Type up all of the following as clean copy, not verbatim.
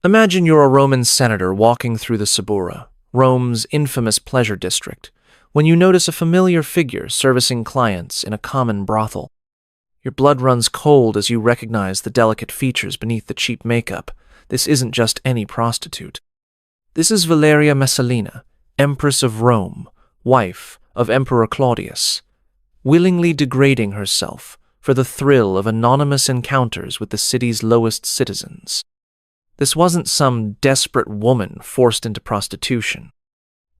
Imagine you're a Roman senator walking through the Suburra, Rome's infamous pleasure district, when you notice a familiar figure servicing clients in a common brothel. Your blood runs cold as you recognize the delicate features beneath the cheap makeup. This isn't just any prostitute. This is Valeria Messalina, Empress of Rome, wife of Emperor Claudius, willingly degrading herself for the thrill of anonymous encounters with the city's lowest citizens. This wasn't some desperate woman forced into prostitution.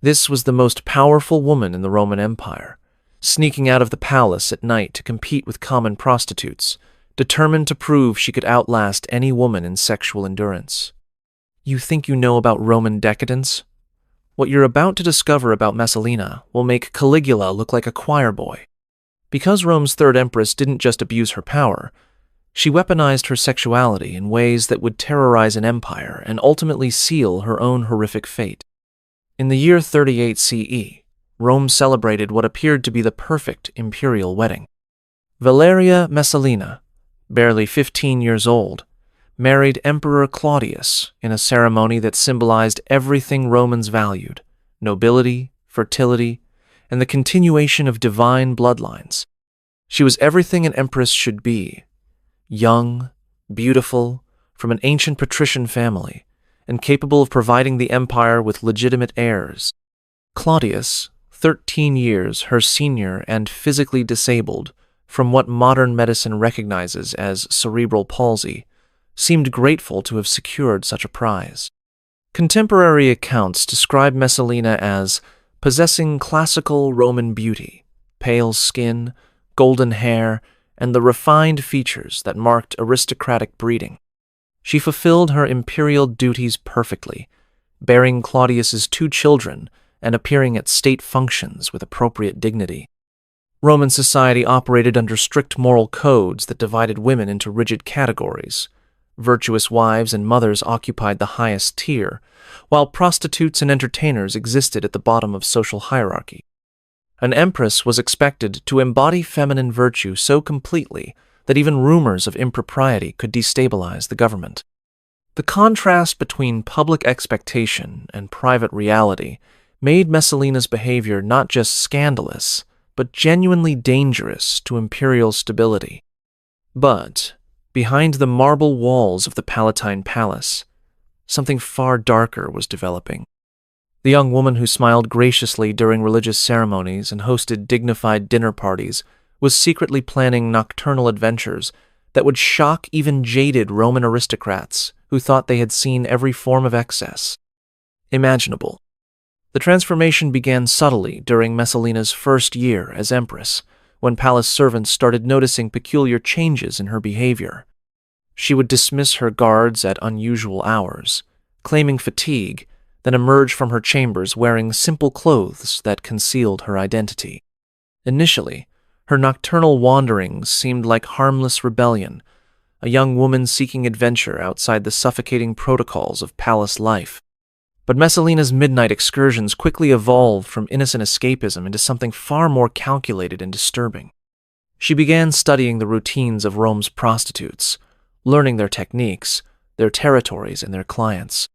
This was the most powerful woman in the Roman Empire, sneaking out of the palace at night to compete with common prostitutes, determined to prove she could outlast any woman in sexual endurance. You think you know about Roman decadence? What you're about to discover about Messalina will make Caligula look like a choir boy. Because Rome's third empress didn't just abuse her power, she weaponized her sexuality in ways that would terrorize an empire and ultimately seal her own horrific fate. In the year 38 CE, Rome celebrated what appeared to be the perfect imperial wedding. Valeria Messalina, barely 15 years old, married Emperor Claudius in a ceremony that symbolized everything Romans valued: nobility, fertility, and the continuation of divine bloodlines. She was everything an empress should be: young, beautiful, from an ancient patrician family, and capable of providing the empire with legitimate heirs. Claudius, 13 years her senior and physically disabled from what modern medicine recognizes as cerebral palsy, seemed grateful to have secured such a prize. Contemporary accounts describe Messalina as possessing classical Roman beauty, pale skin, golden hair, and the refined features that marked aristocratic breeding. She fulfilled her imperial duties perfectly, bearing Claudius's 2 children and appearing at state functions with appropriate dignity. Roman society operated under strict moral codes that divided women into rigid categories. Virtuous wives and mothers occupied the highest tier, while prostitutes and entertainers existed at the bottom of social hierarchy. An empress was expected to embody feminine virtue so completely that even rumors of impropriety could destabilize the government. The contrast between public expectation and private reality made Messalina's behavior not just scandalous, but genuinely dangerous to imperial stability. But behind the marble walls of the Palatine Palace, something far darker was developing. The young woman who smiled graciously during religious ceremonies and hosted dignified dinner parties was secretly planning nocturnal adventures that would shock even jaded Roman aristocrats who thought they had seen every form of excess imaginable. The transformation began subtly during Messalina's first year as empress, when palace servants started noticing peculiar changes in her behavior. She would dismiss her guards at unusual hours, claiming fatigue, then emerge from her chambers wearing simple clothes that concealed her identity. Initially, her nocturnal wanderings seemed like harmless rebellion, a young woman seeking adventure outside the suffocating protocols of palace life. But Messalina's midnight excursions quickly evolved from innocent escapism into something far more calculated and disturbing. She began studying the routines of Rome's prostitutes, learning their techniques, their territories, and their clients.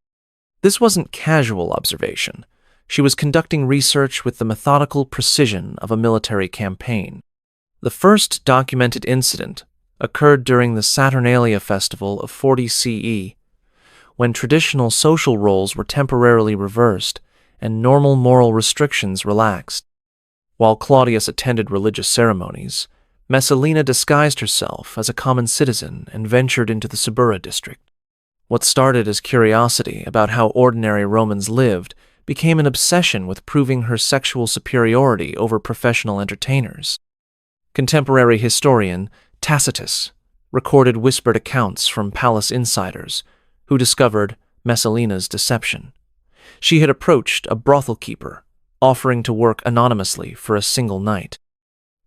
This wasn't casual observation. She was conducting research with the methodical precision of a military campaign. The first documented incident occurred during the Saturnalia festival of 40 CE, when traditional social roles were temporarily reversed and normal moral restrictions relaxed. While Claudius attended religious ceremonies, Messalina disguised herself as a common citizen and ventured into the Suburra district. What started as curiosity about how ordinary Romans lived became an obsession with proving her sexual superiority over professional entertainers. Contemporary historian Tacitus recorded whispered accounts from palace insiders who discovered Messalina's deception. She had approached a brothel keeper, offering to work anonymously for a single night.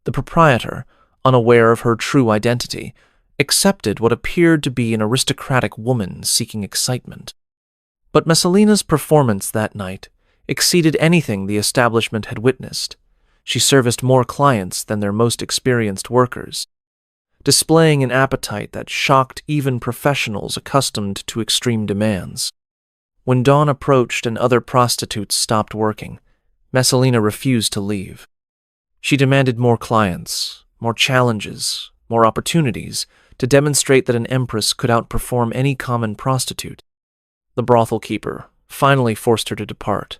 The proprietor, unaware of her true identity, accepted what appeared to be an aristocratic woman seeking excitement. But Messalina's performance that night exceeded anything the establishment had witnessed. She serviced more clients than their most experienced workers. displaying an appetite that shocked even professionals accustomed to extreme demands. When dawn approached and other prostitutes stopped working, Messalina refused to leave. She demanded more clients, more challenges, more opportunities to demonstrate that an empress could outperform any common prostitute. The brothel keeper finally forced her to depart,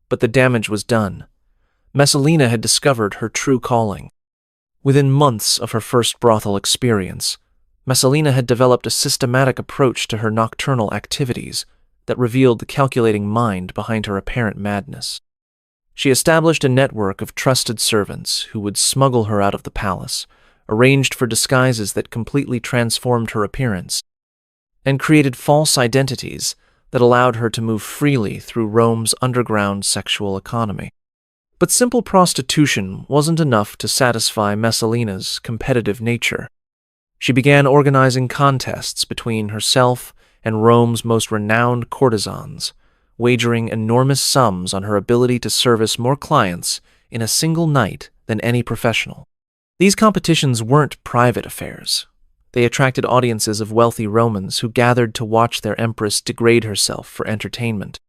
but the damage was done. Messalina had discovered her true calling. Within months of her first brothel experience, Messalina had developed a systematic approach to her nocturnal activities that revealed the calculating mind behind her apparent madness. She established a network of trusted servants who would smuggle her out of the palace, arranged for disguises that completely transformed her appearance, and created false identities that allowed her to move freely through Rome's underground sexual economy. But simple prostitution wasn't enough to satisfy Messalina's competitive nature. She began organizing contests between herself and Rome's most renowned courtesans, wagering enormous sums on her ability to service more clients in a single night than any professional. These competitions weren't private affairs. They attracted audiences of wealthy Romans who gathered to watch their empress degrade herself for entertainment.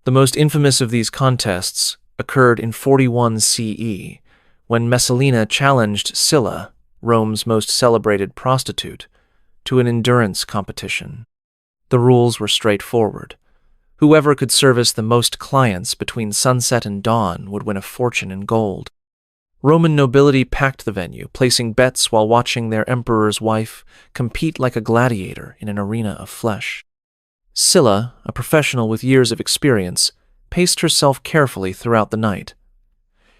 The most infamous of these contests occurred in 41 CE, when Messalina challenged Scylla, Rome's most celebrated prostitute, to an endurance competition. The rules were straightforward. Whoever could service the most clients between sunset and dawn would win a fortune in gold. Roman nobility packed the venue, placing bets while watching their emperor's wife compete like a gladiator in an arena of flesh. Scylla, a professional with years of experience, paced herself carefully throughout the night.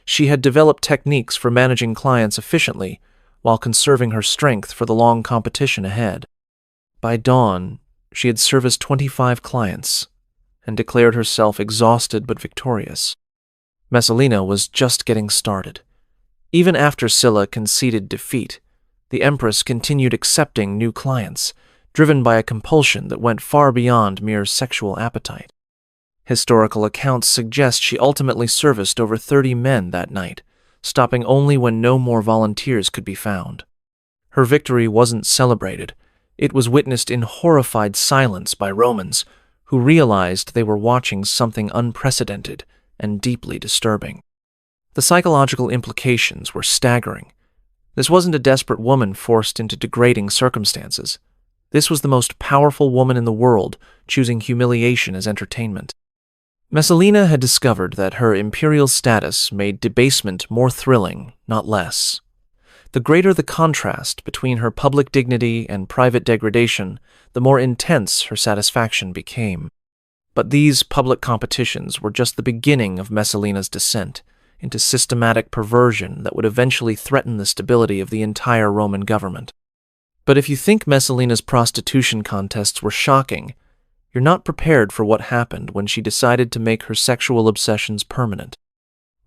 She had developed techniques for managing clients efficiently while conserving her strength for the long competition ahead. By dawn, she had serviced 25 clients and declared herself exhausted but victorious. Messalina was just getting started. Even after Scylla conceded defeat, the Empress continued accepting new clients, driven by a compulsion that went far beyond mere sexual appetite. Historical accounts suggest she ultimately serviced over 30 men that night, stopping only when no more volunteers could be found. Her victory wasn't celebrated. It was witnessed in horrified silence by Romans, who realized they were watching something unprecedented and deeply disturbing. The psychological implications were staggering. This wasn't a desperate woman forced into degrading circumstances. This was the most powerful woman in the world, choosing humiliation as entertainment. Messalina had discovered that her imperial status made debasement more thrilling, not less. The greater the contrast between her public dignity and private degradation, the more intense her satisfaction became. But these public competitions were just the beginning of Messalina's descent into systematic perversion that would eventually threaten the stability of the entire Roman government. But if you think Messalina's prostitution contests were shocking, you're not prepared for what happened when she decided to make her sexual obsessions permanent.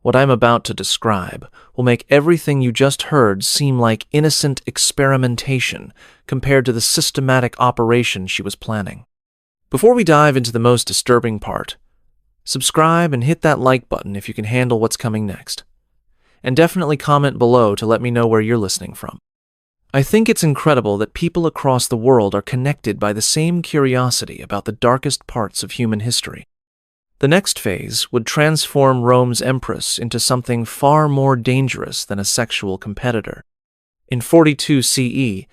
What I'm about to describe will make everything you just heard seem like innocent experimentation compared to the systematic operation she was planning. Before we dive into the most disturbing part, subscribe and hit that like button if you can handle what's coming next. And definitely comment below to let me know where you're listening from. I think it's incredible that people across the world are connected by the same curiosity about the darkest parts of human history. The next phase would transform Rome's empress into something far more dangerous than a sexual competitor. In 42 CE,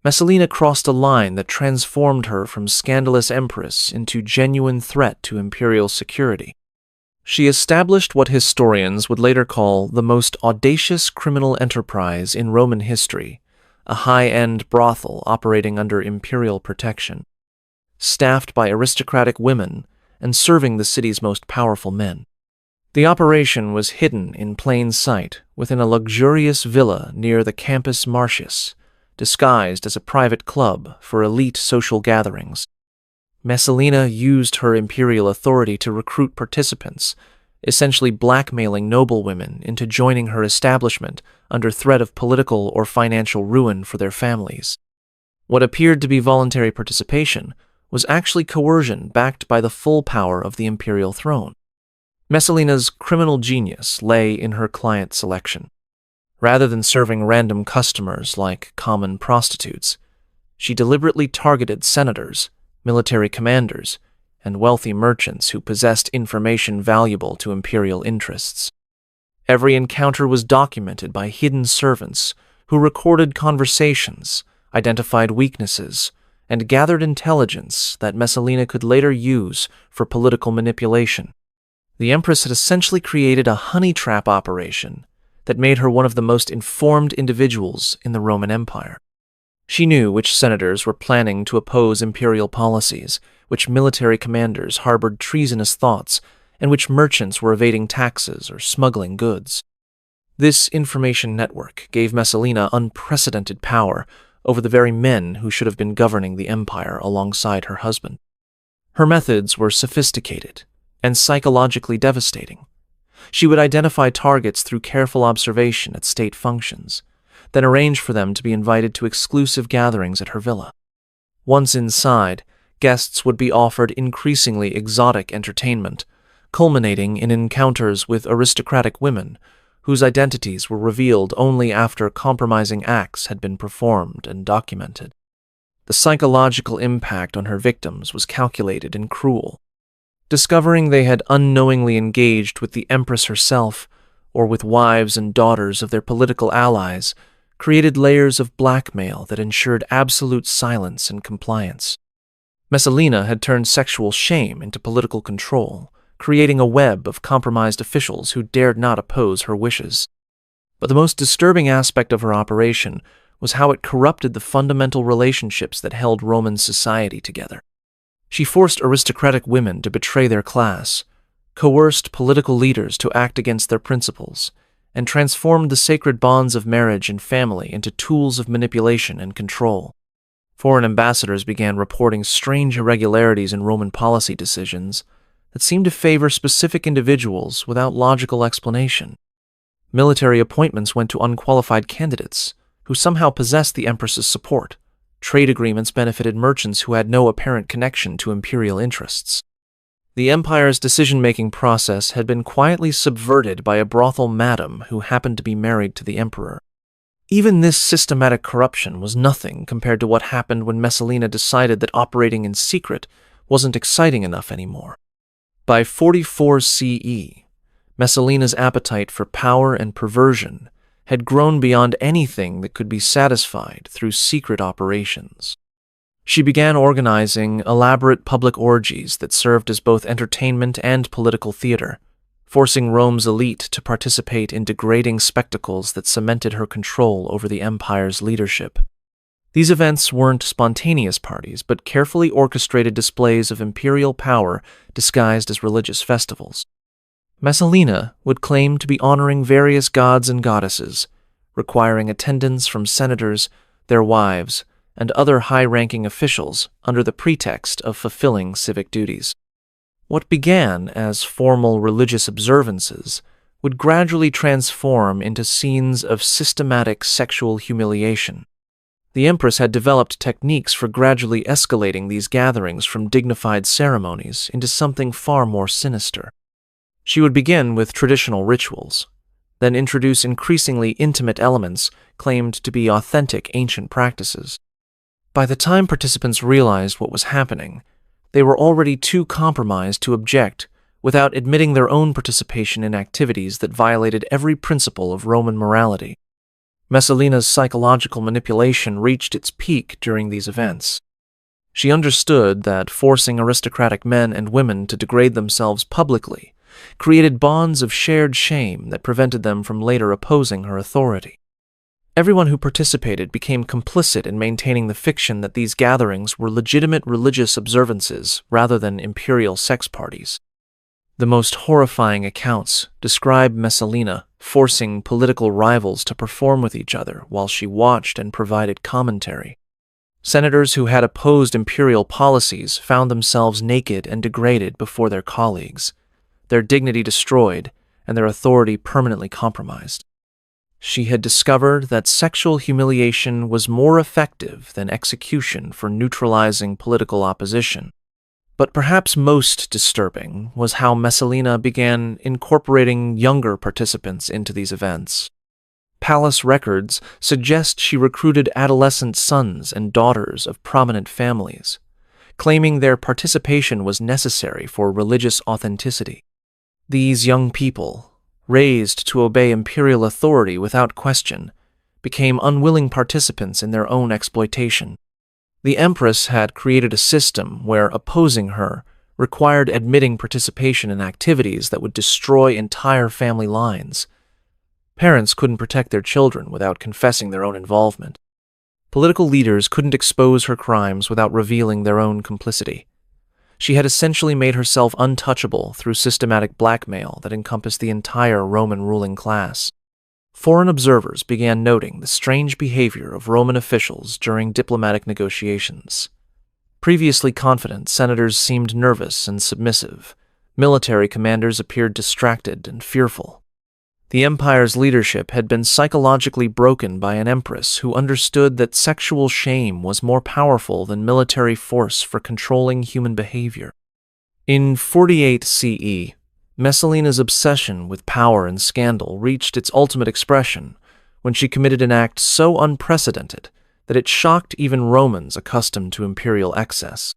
Messalina crossed a line that transformed her from scandalous empress into genuine threat to imperial security. She established what historians would later call the most audacious criminal enterprise in Roman history, a high-end brothel operating under imperial protection. Staffed by aristocratic women and serving the city's most powerful men. The operation was hidden in plain sight within a luxurious villa near the Campus Martius, disguised as a private club for elite social gatherings. Messalina used her imperial authority to recruit participants, essentially blackmailing noblewomen into joining her establishment under threat of political or financial ruin for their families. What appeared to be voluntary participation was actually coercion backed by the full power of the imperial throne. Messalina's criminal genius lay in her client selection. Rather than serving random customers like common prostitutes, she deliberately targeted senators, military commanders, and wealthy merchants who possessed information valuable to imperial interests. Every encounter was documented by hidden servants who recorded conversations, identified weaknesses, and gathered intelligence that Messalina could later use for political manipulation. The Empress had essentially created a honey trap operation that made her one of the most informed individuals in the Roman Empire. She knew which senators were planning to oppose imperial policies, which military commanders harbored treasonous thoughts, and which merchants were evading taxes or smuggling goods. This information network gave Messalina unprecedented power over the very men who should have been governing the empire alongside her husband. Her methods were sophisticated and psychologically devastating. She would identify targets through careful observation at state functions, then arrange for them to be invited to exclusive gatherings at her villa. Once inside, guests would be offered increasingly exotic entertainment, culminating in encounters with aristocratic women whose identities were revealed only after compromising acts had been performed and documented. The psychological impact on her victims was calculated and cruel. Discovering they had unknowingly engaged with the Empress herself, or with wives and daughters of their political allies, created layers of blackmail that ensured absolute silence and compliance. Messalina had turned sexual shame into political control, creating a web of compromised officials who dared not oppose her wishes. But the most disturbing aspect of her operation was how it corrupted the fundamental relationships that held Roman society together. She forced aristocratic women to betray their class, coerced political leaders to act against their principles, and transformed the sacred bonds of marriage and family into tools of manipulation and control. Foreign ambassadors began reporting strange irregularities in Roman policy decisions that seemed to favor specific individuals without logical explanation. Military appointments went to unqualified candidates who somehow possessed the Empress's support. Trade agreements benefited merchants who had no apparent connection to imperial interests. The empire's decision-making process had been quietly subverted by a brothel madam who happened to be married to the emperor. Even this systematic corruption was nothing compared to what happened when Messalina decided that operating in secret wasn't exciting enough anymore. By 44 CE, Messalina's appetite for power and perversion had grown beyond anything that could be satisfied through secret operations. She began organizing elaborate public orgies that served as both entertainment and political theater, forcing Rome's elite to participate in degrading spectacles that cemented her control over the empire's leadership. These events weren't spontaneous parties, but carefully orchestrated displays of imperial power disguised as religious festivals. Messalina would claim to be honoring various gods and goddesses, requiring attendance from senators, their wives, and other high-ranking officials under the pretext of fulfilling civic duties. What began as formal religious observances would gradually transform into scenes of systematic sexual humiliation. The Empress had developed techniques for gradually escalating these gatherings from dignified ceremonies into something far more sinister. She would begin with traditional rituals, then introduce increasingly intimate elements claimed to be authentic ancient practices. By the time participants realized what was happening, they were already too compromised to object without admitting their own participation in activities that violated every principle of Roman morality. Messalina's psychological manipulation reached its peak during these events. She understood that forcing aristocratic men and women to degrade themselves publicly created bonds of shared shame that prevented them from later opposing her authority. Everyone who participated became complicit in maintaining the fiction that these gatherings were legitimate religious observances rather than imperial sex parties. The most horrifying accounts describe Messalina forcing political rivals to perform with each other while she watched and provided commentary. Senators who had opposed imperial policies found themselves naked and degraded before their colleagues, their dignity destroyed, and their authority permanently compromised. She had discovered that sexual humiliation was more effective than execution for neutralizing political opposition. But perhaps most disturbing was how Messalina began incorporating younger participants into these events. palace records suggest she recruited adolescent sons and daughters of prominent families, claiming their participation was necessary for religious authenticity. These young people, raised to obey imperial authority without question, became unwilling participants in their own exploitation. The Empress had created a system where opposing her required admitting participation in activities that would destroy entire family lines. Parents couldn't protect their children without confessing their own involvement. Political leaders couldn't expose her crimes without revealing their own complicity. She had essentially made herself untouchable through systematic blackmail that encompassed the entire Roman ruling class. Foreign observers began noting the strange behavior of Roman officials during diplomatic negotiations. Previously confident senators seemed nervous and submissive. Military commanders appeared distracted and fearful. The empire's leadership had been psychologically broken by an empress who understood that sexual shame was more powerful than military force for controlling human behavior. In 48 CE, Messalina's obsession with power and scandal reached its ultimate expression when she committed an act so unprecedented that it shocked even Romans accustomed to imperial excess.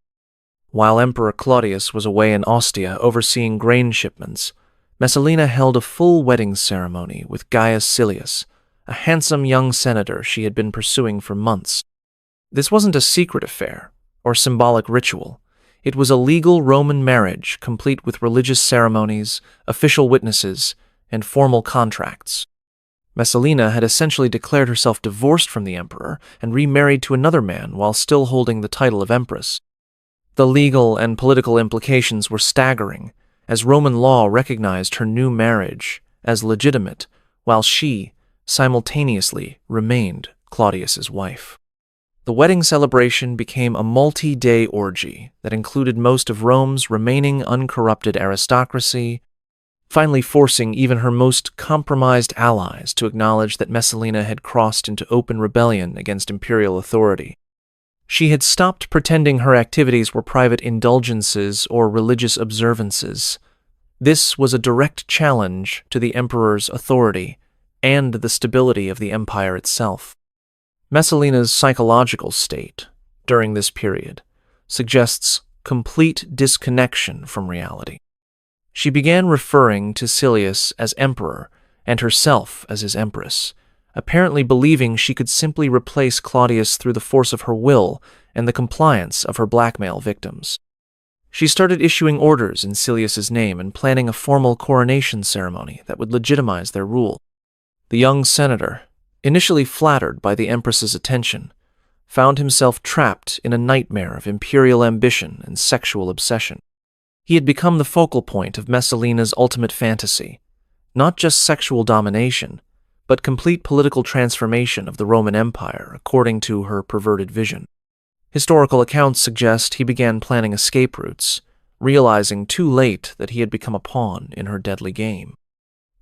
While Emperor Claudius was away in Ostia overseeing grain shipments, Messalina held a full wedding ceremony with Gaius Silius, a handsome young senator she had been pursuing for months. This wasn't a secret affair or symbolic ritual. It was a legal Roman marriage complete with religious ceremonies, official witnesses, and formal contracts. Messalina had essentially declared herself divorced from the emperor and remarried to another man while still holding the title of Empress. The legal and political implications were staggering, as Roman law recognized her new marriage as legitimate, while she simultaneously remained Claudius's wife. The wedding celebration became a multi-day orgy that included most of Rome's remaining uncorrupted aristocracy, finally forcing even her most compromised allies to acknowledge that Messalina had crossed into open rebellion against imperial authority. She had stopped pretending her activities were private indulgences or religious observances. This was a direct challenge to the emperor's authority and the stability of the empire itself. Messalina's psychological state during this period suggests complete disconnection from reality. She began referring to Silius as emperor and herself as his empress, apparently believing she could simply replace Claudius through the force of her will and the compliance of her blackmail victims. She started issuing orders in Silius's name and planning a formal coronation ceremony that would legitimize their rule. The young senator, initially flattered by the empress's attention, found himself trapped in a nightmare of imperial ambition and sexual obsession. He had become the focal point of Messalina's ultimate fantasy, not just sexual domination, but complete political transformation of the Roman Empire according to her perverted vision. Historical accounts suggest he began planning escape routes, realizing too late that he had become a pawn in her deadly game.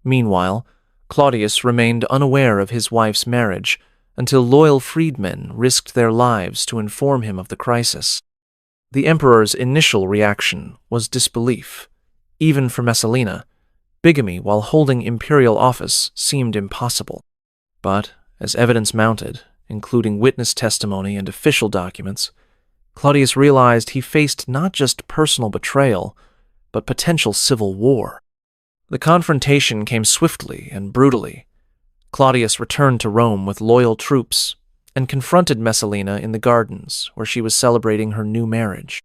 Meanwhile, Claudius remained unaware of his wife's marriage until loyal freedmen risked their lives to inform him of the crisis. The emperor's initial reaction was disbelief. Even for Messalina, bigamy while holding imperial office seemed impossible. But, as evidence mounted, including witness testimony and official documents, Claudius realized he faced not just personal betrayal, but potential civil war. The confrontation came swiftly and brutally. Claudius returned to Rome with loyal troops and confronted Messalina in the gardens where she was celebrating her new marriage.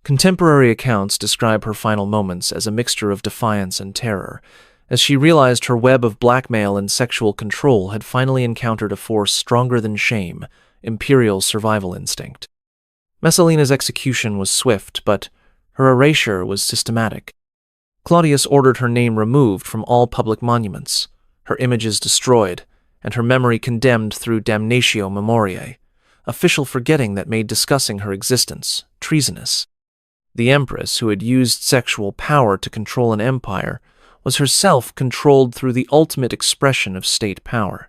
Contemporary accounts describe her final moments as a mixture of defiance and terror, as she realized her web of blackmail and sexual control had finally encountered a force stronger than shame, imperial survival instinct. Messalina's execution was swift, but her erasure was systematic. Claudius ordered her name removed from all public monuments, her images destroyed, and her memory condemned through damnatio memoriae, official forgetting that made discussing her existence treasonous. The empress, who had used sexual power to control an empire, was herself controlled through the ultimate expression of state power.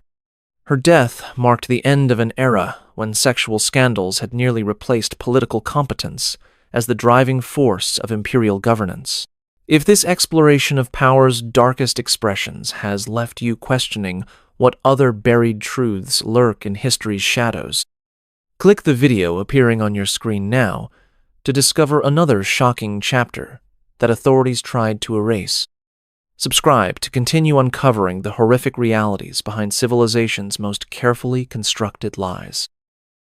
Her death marked the end of an era when sexual scandals had nearly replaced political competence as the driving force of imperial governance. If this exploration of power's darkest expressions has left you questioning What other buried truths lurk in history's shadows? Click the video appearing on your screen now to discover another shocking chapter that authorities tried to erase. Subscribe to continue uncovering the horrific realities behind civilization's most carefully constructed lies.